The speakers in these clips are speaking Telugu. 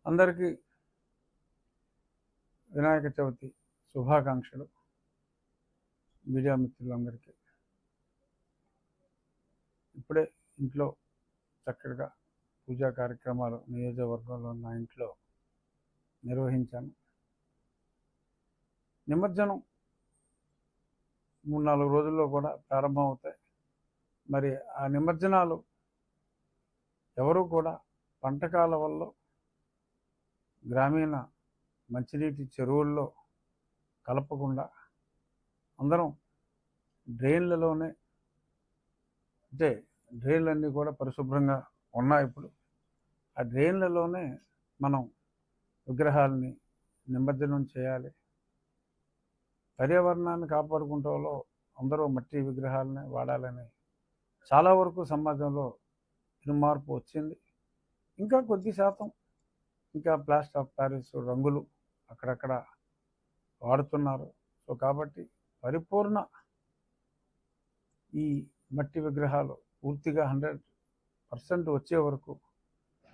అందరికీ వినాయక చవితి శుభాకాంక్షలు. మీడియా మిత్రులందరికీ ఇప్పుడే ఇంట్లో చక్కగా పూజా కార్యక్రమాలు నియోజకవర్గంలో నా ఇంట్లో నిర్వహించాను. నిమజ్జనం 3-4 రోజుల్లో కూడా ప్రారంభం అవుతాయి. మరి ఆ నిమజ్జనాలు ఎవరు కూడా పంటకాల వల్ల గ్రామీణ మంచినీటి చెరువుల్లో కలపకుండా అందరం డ్రైన్లలోనే, అంటే డ్రైన్లన్నీ కూడా పరిశుభ్రంగా ఉన్నాయి. ఇప్పుడు ఆ డ్రైన్లలోనే మనం విగ్రహాలని నిమజ్జనం చేయాలి. పర్యావరణాన్ని కాపాడుకుంటలో అందరూ మట్టి విగ్రహాలని వాడాలని చాలా వరకు సమాజంలో మార్పు వచ్చింది. ఇంకా కొద్ది శాతం ఇంకా ప్లాస్టర్ ఆఫ్ ప్యారిస్ రంగులు అక్కడక్కడ వాడుతున్నారు. సో కాబట్టి పరిపూర్ణ ఈ మట్టి విగ్రహాలు పూర్తిగా 100% వచ్చే వరకు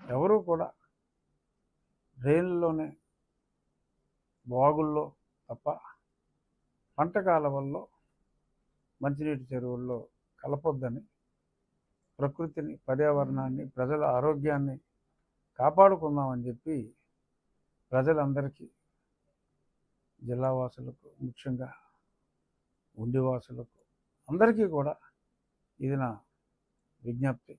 ఎవరూ కూడా డ్రైన్లలోనే, బాగుల్లో తప్ప పంట కాలువల్లో, మంచినీటి చెరువుల్లో కలపొద్దని, ప్రకృతిని, పర్యావరణాన్ని, ప్రజల ఆరోగ్యాన్ని కాపాడుకుందామని చెప్పి ప్రజలందరికీ, జిల్లావాసులకు, ముఖ్యంగా ఉండివాసులకు అందరికీ కూడా ఇది నా విజ్ఞప్తి.